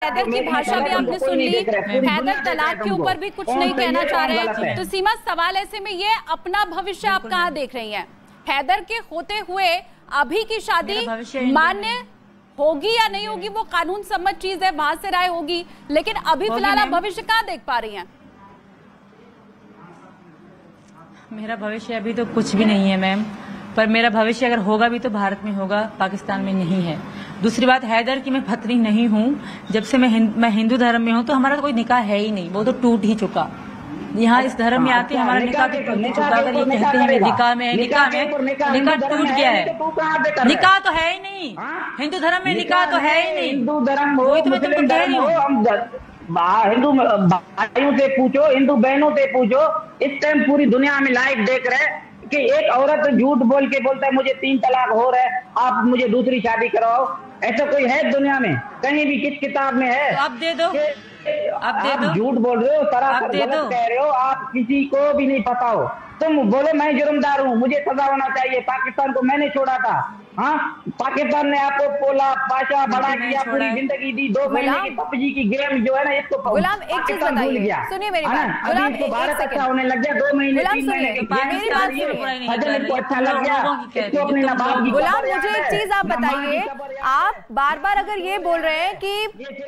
हैदर की भाषा भी आपने सुन ली। हैदर तलाक के ऊपर भी कुछ नहीं कहना चाह रहे हैं। तो सीमा, सवाल ऐसे में ये अपना भविष्य आप कहाँ देख रही हैं? हैदर के होते हुए अभी की शादी मान्य होगी या नहीं होगी वो कानून सम्मत चीज है, वहां से राय होगी, लेकिन अभी फिलहाल आप भविष्य कहाँ देख पा रही हैं? मेरा भविष्य अभी तो कुछ भी नहीं है मैम, पर मेरा भविष्य अगर होगा भी तो भारत में होगा, पाकिस्तान में नहीं है। दूसरी बात, हैदर की मैं पत्नी नहीं हूँ। जब से मैं हिंदू धर्म में हूँ तो हमारा तो कोई निकाह है ही नहीं, वो तो टूट ही चुका। यहाँ इस धर्म में आके हमारा निकाह तो टूट ही चुका। अगर ये कहते हैं निकाह में निकाह टूट गया है, निकाह तो है ही नहीं। हिंदू धर्म में निकाह तो है ही नहीं। हिंदू धर्म हो, मुस्लिम धर्म हो, हिंदू भाइयों से पूछो, हिंदू बहनों से पूछो, इस टाइम पूरी दुनिया में लाइव देख रहे हैं कि एक औरत झूठ बोल के बोलता है मुझे 3 तलाक हो रहा है, आप मुझे दूसरी शादी करवाओ। ऐसा कोई है दुनिया में? कहीं भी किस किताब में है? आप दे दो, आप झूठ बोल रहे हो, सरासर गलत कह रहे हो, आप किसी को भी नहीं पता हो। तुम बोलो मैं जुर्मदार हूँ, मुझे सजा होना चाहिए, पाकिस्तान को मैंने छोड़ा था। हाँ, पाकिस्तान ने आपको पोला पाशा बड़ा किया, पूरी जिंदगी दी। 2 महीने की पबजी की गेम जो है ना, इसको गुलाम एक चीज बताइए, सुनिए मेरी बात। गुलाम भारत अच्छा होने लग गया, 2 महीने 3 महीने की को अच्छा लग गया, इसको अपने नवाब। गुलाम मुझे एक चीज आप बताइए, आप बार बार अगर ये बोल रहे हैं कि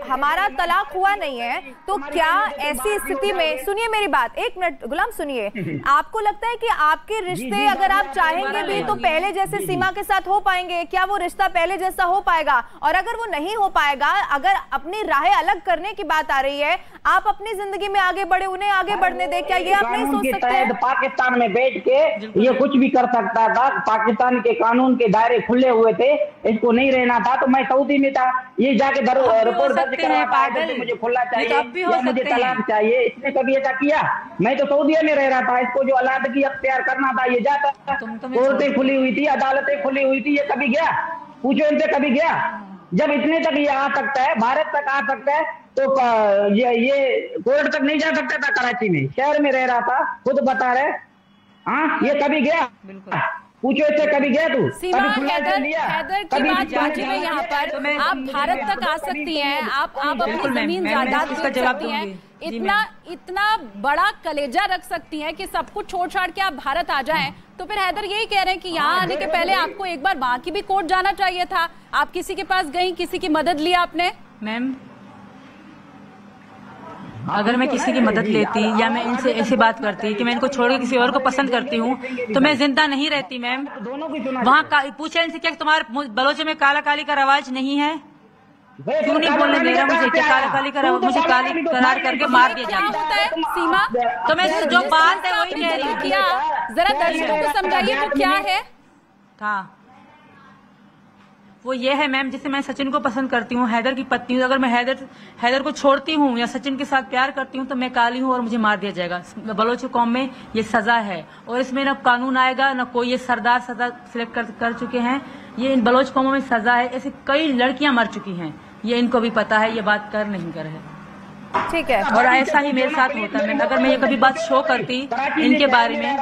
हमारा तलाक हुआ नहीं है, तो क्या ऐसी स्थिति में, सुनिए मेरी बात, 1 मिनट गुलाम सुनिए, आपको लगता है कि आपके रिश्ते अगर आप चाहेंगे भी तो पहले जैसे सीमा के साथ हो पाएंगे? क्या वो रिश्ता पहले जैसा हो पाएगा? और अगर वो नहीं हो पाएगा, अगर अपनी राहें अलग करने की बात आ रही है, आप अपनी जिंदगी में आगे बढ़े, उन्हें आगे बढ़ने दे, क्या ये आप नहीं सोच सकते हैं? पाकिस्तान में बैठ के ये कुछ भी कर सकता था, पाकिस्तान के कानून के दायरे खुले हुए थे, इसको नहीं रहना था। तो मैं सऊदी में था, ये जाके रिपोर्ट दर्ज करवा पाया था, मुझे खुला चाहिए या मुझे तलाक चाहिए। इसने कभी ऐसा किया? मैं तो सऊदी में रह रहा था, इसको जो अलादगी अख्तियार करना था ये जाता था, कोर्टें खुली हुई थी, अदालतें खुली हुई थी, ये कभी गया? पूछो इनसे, कभी गया? जब इतने तक ये आ सकता है, भारत तक आ सकता है, तो ये कोर्ट तक नहीं जा सकता था? कराची में शहर में रह रहा था, खुद बता रहे। हाँ, ये कभी गया? पूछो इससे, कभी गया तू? सीमा, हैदर की बात बाकी है यहाँ पर। आप भारत तक आ सकती हैं, आप अपनी जमीन जायदाद बेच सकती हैं, इतना बड़ा कलेजा रख सकती हैं कि सब कुछ छोड़ छाड़ के आप भारत आ जाएं। तो फिर हैदर यही कह रहे हैं कि यहाँ आने के पहले आपको एक बार वहाँ की भी कोर्ट जाना चाहिए था। आप किसी के पास गई, किसी की मदद ली आपने? मैम, अगर मैं किसी की मदद लेती या मैं इनसे ऐसी बात करती कि मैं इनको छोड़ के किसी और को पसंद करती हूँ तो मैं जिंदा नहीं रहती मैम। वहाँ पूछा इनसे, क्या तुम्हारे बलोचों में काला काली का रवाज नहीं है? क्यों नहीं बोलने दे रहा मुझे? काला काली का मुझे काली करार करके मार दिया जाता है। सीमा, तो मैं जो बात है वही कह रही किया, जरा दर्शकों को समझाइए वो क्या है? हाँ, वो ये है मैम, जिससे मैं सचिन को पसंद करती हूँ, हैदर की पत्नी हूँ। अगर मैं हैदर को छोड़ती हूँ या सचिन के साथ प्यार करती हूँ तो मैं काली हूँ और मुझे मार दिया जाएगा। बलोच कौम में ये सजा है और इसमें न कानून आएगा, न कोई ये सरदार सजा सिलेक्ट कर चुके हैं। ये इन बलोच कौमों में सजा है। ऐसे कई लड़कियां मर चुकी हैं, ये इनको भी पता है, ये बात कर नहीं कर है। ठीक है, और ऐसा ही मेरे साथ होता है। अगर मैं ये कभी बात शो करती इनके बारे में,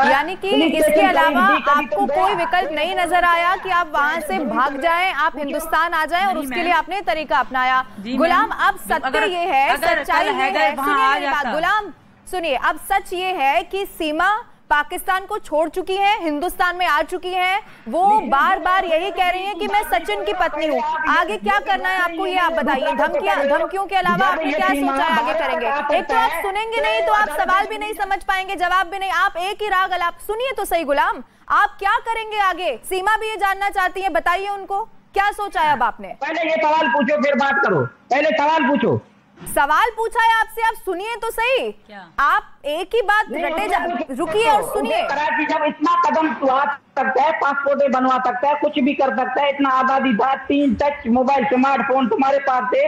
यानी कि इसके अलावा आपको कोई विकल्प नहीं नजर आया कि आप वहां से भाग जाएं, आप हिंदुस्तान आ जाएं, और उसके लिए आपने तरीका अपनाया। गुलाम, अब सत्य ये है, सच्चाई ये है, सुनिए मेरी बात गुलाम, सुनिए, अब सच ये है कि सीमा पाकिस्तान को छोड़ चुकी है, हिंदुस्तान में आ चुकी है। वो बार बार यही कह रही है कि मैं सचिन की पत्नी हूँ। आगे क्या करना है आपको, ये आप बताइए। धमकियों के अलावा आपने क्या सोचा है आगे करेंगे? एक तो आप सुनेंगे नहीं तो आप सवाल भी नहीं समझ पाएंगे, जवाब भी नहीं, आप एक ही राग अलाप। सुनिए तो सही गुलाम, आप क्या करेंगे आगे? सीमा भी ये जानना चाहती है, बताइए उनको क्या सोचा है अब आपने। पहले ये सवाल पूछो फिर बात करो, पहले सवाल पूछो। सवाल पूछा है आपसे, आप सुनिए तो सही। आप एक ही बात रुकिए और सुनिए। कराची जब इतना कदम तू आ सकता है, पासपोर्ट बनवा सकता है, कुछ भी कर सकता है, इतना आबादी था, 3 टच मोबाइल स्मार्टफोन तुम्हारे पास थे,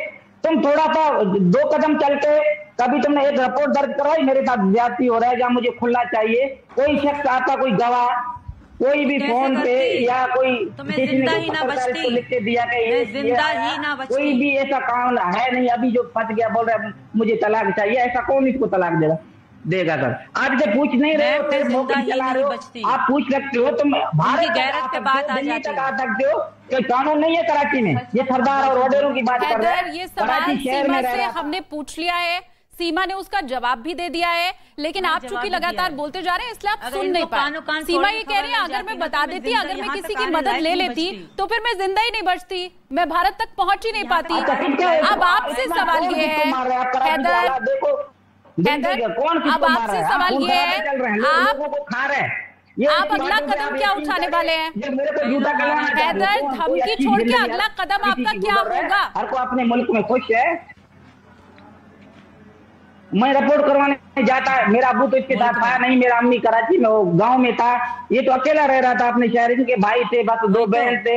तुम थोड़ा सा 2 कदम चल के कभी तुमने एक रिपोर्ट दर्ज कराई मेरे साथ ज्यादती हो रहा है, जहाँ मुझे खुला चाहिए, कोई शख्स आता, कोई गवाह, कोई भी फोन पे या कोई जिंदा ही ना बचती, लिख के दिया जिंदा ही ना बचती। कोई भी ऐसा कानून है नहीं। अभी जो फंस गया बोल रहा है मुझे तलाक चाहिए, ऐसा कौन इसको तलाक देगा? देगा कर। आप जब पूछ नहीं रहे हो, फिर मौके चला रहे हो, आप पूछ सकते हो, तुम भारत गैरत पे बात आ जाती तक आ सकते हो। कोई कानून नहीं है कराची में, ये सरदार और ऑर्डरों की बात कर रहे हैं। ये सवाल सीमा से हमने पूछ लिया है, सीमा ने उसका जवाब भी दे दिया है, लेकिन आप चूंकि लगातार बोलते जा रहे हैं इसलिए आप सुन नहीं पाए। सीमा ये कह रही है अगर मैं बता देती, अगर मैं किसी की मदद ले लेती तो फिर मैं जिंदा ही नहीं बचती, मैं भारत तक पहुंच ही नहीं पाती। अब आपसे सवाल ये है हैदर, अब आपसे सवाल ये है आप अगला कदम क्या उठाने वाले हैं? हैदर, धमकी छोड़ के अगला कदम आपका क्या होगा? हर को अपने मुल्क में खुश है। मैं रिपोर्ट करवाने जाता है, मेरा अब्बू तो इसके साथ था नहीं, मेरा अम्मी कराची में वो गांव में था, ये तो अकेला रह रहा था, अपने शहर, इनके भाई थे, बस 2 बहन थे,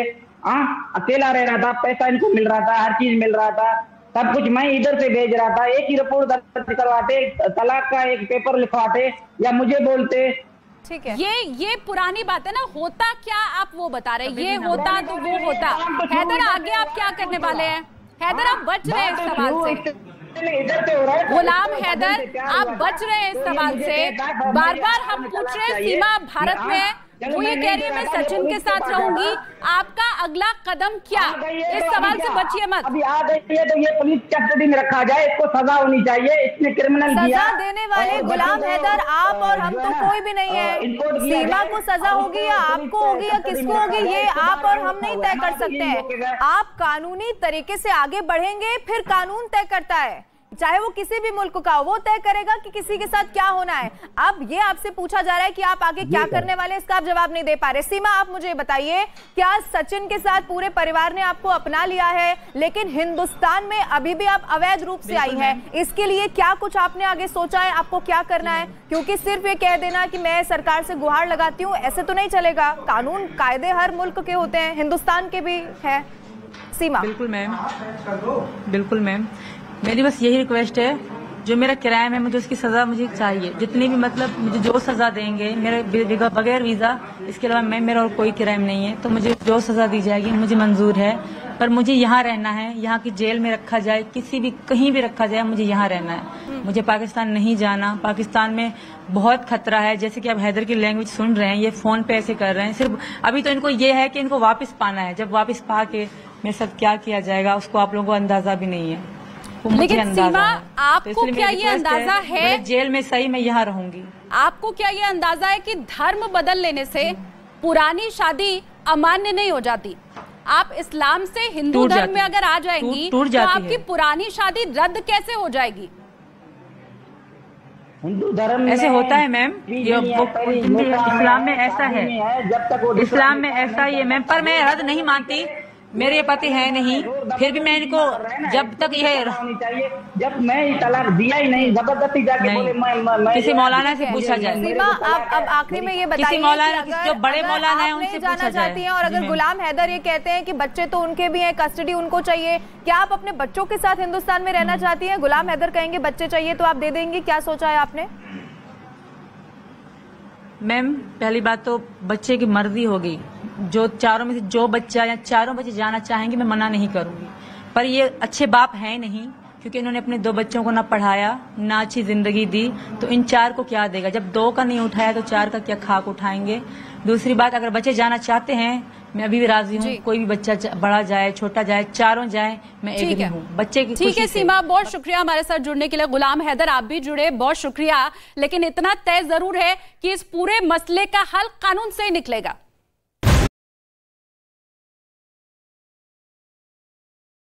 अकेला रह रहा था, पैसा इनको मिल रहा था, हर चीज मिल रहा था, सब कुछ मैं इधर से भेज रहा था। एक ही रिपोर्ट दर्ज करवाते, तलाक का एक पेपर लिखवाते या मुझे बोलते। ठीक है, ये पुरानी बात है ना, होता क्या आप वो बता रहे, ये होता तो वो होता। हैदर, आगे आप क्या करने वाले हैं? हैदर, आप बच रहे हैं इस सवाल से। गुलाम हैदर, आप बच रहे हैं इस सवाल से, बार बार हम पूछ रहे हैं। सीमा भारत में है, वो ये कह रही है मैं सचिन के साथ रहूंगी, आपका अगला कदम क्या? इस सवाल से बचिए मत। अभी आ गई है तो ये पुलिस कस्टडी में रखा जाए, इसको सजा होनी चाहिए, इसने क्रिमिनल सजा देने वाले गुलाम हैदर आप और हम तो कोई भी नहीं है। सीमा को सजा होगी या आपको होगी या किसको होगी, ये आप और हम नहीं तय कर सकते हैं। आप कानूनी तरीके से आगे बढ़ेंगे, फिर कानून तय करता है, चाहे वो किसी भी मुल्क का हो, वो तय करेगा कि किसी के साथ क्या होना है। अब ये आपसे पूछा जा रहा है कि आप आगे क्या करने वाले, इसका आप जवाब नहीं दे पा रहे। सीमा, आप मुझे बताइए, क्या सचिन के साथ पूरे परिवार ने आपको अपना लिया है, लेकिन हिंदुस्तान में अभी भी आप अवैध रूप से आई है, इसके लिए क्या कुछ आपने आगे सोचा है, आपको क्या करना है? क्योंकि सिर्फ ये कह देना कि मैं सरकार से गुहार लगाती हूँ, ऐसे तो नहीं चलेगा। कानून कायदे हर मुल्क के होते हैं, हिंदुस्तान के भी है। सीमा। बिल्कुल मैम, बिल्कुल मैम, मेरी बस यही रिक्वेस्ट है, जो मेरा क्राइम है मुझे उसकी सजा मुझे चाहिए, जितनी भी मतलब मुझे जो सजा देंगे मेरे बगैर वीजा, इसके अलावा मेरा और कोई क्राइम नहीं है, तो मुझे जो सजा दी जाएगी मुझे मंजूर है। पर मुझे यहाँ रहना है, यहाँ की जेल में रखा जाए, किसी भी कहीं भी रखा जाए, मुझे यहाँ रहना है, मुझे पाकिस्तान नहीं जाना। पाकिस्तान में बहुत खतरा है, जैसे कि आप हैदर की लैंग्वेज सुन रहे हैं, ये फोन पे ऐसे कर रहे हैं। सिर्फ अभी तो इनको ये है कि इनको वापस पाना है, जब वापस पा के मेरे साथ क्या किया जाएगा उसको आप लोगों को अंदाजा भी नहीं है। लेकिन सीमा, आपको क्या ये अंदाजा है, जेल में सही मैं यहाँ रहूंगी, आपको क्या ये अंदाजा है कि धर्म बदल लेने से पुरानी शादी अमान्य नहीं हो जाती? आप इस्लाम से हिंदू धर्म में अगर आ जाएंगी तो आपकी पुरानी शादी रद्द कैसे हो जाएगी? हिंदू धर्म ऐसे होता है मैम, इस्लाम में ऐसा है, इस्लाम में ऐसा ही है मैम, पर मैं रद्द नहीं मानती। मेरे पति है नहीं, फिर भी मैं इनको जब तक यह चाहिए, जब मैं तलाक दिया ही नहीं, जबरदस्ती जाके बोले मैं किसी मौलाना से पूछा जाए। सीमा, अब आखिरी में ये बताइए, जो बड़े मौलाना है उनसे जाना चाहती हैं, और अगर गुलाम हैदर ये कहते हैं कि बच्चे तो उनके भी हैं, कस्टडी उनको चाहिए, क्या आप अपने बच्चों के साथ हिंदुस्तान में रहना चाहती हैं? गुलाम हैदर कहेंगे बच्चे चाहिए तो आप दे देंगी, क्या सोचा है आपने? मैम, पहली बात तो बच्चे की मर्जी होगी, जो चारों में से जो बच्चा या चारों बच्चे जाना चाहेंगे मैं मना नहीं करूंगी, पर ये अच्छे बाप हैं नहीं, क्योंकि इन्होंने अपने 2 बच्चों को ना पढ़ाया ना अच्छी जिंदगी दी, तो इन 4 को क्या देगा? जब 2 का नहीं उठाया तो 4 का क्या खाक उठाएंगे? दूसरी बात, अगर बच्चे जाना चाहते हैं मैं अभी भी राजी हूँ, कोई भी बच्चा बड़ा जाए छोटा जाए, चारों जाए, मैं एग्री हूँ बच्चे की। ठीक है सीमा, बहुत शुक्रिया हमारे साथ जुड़ने के लिए। गुलाम हैदर, आप भी जुड़े, बहुत शुक्रिया। लेकिन इतना तय जरूर है कि इस पूरे मसले का हल कानून से ही निकलेगा।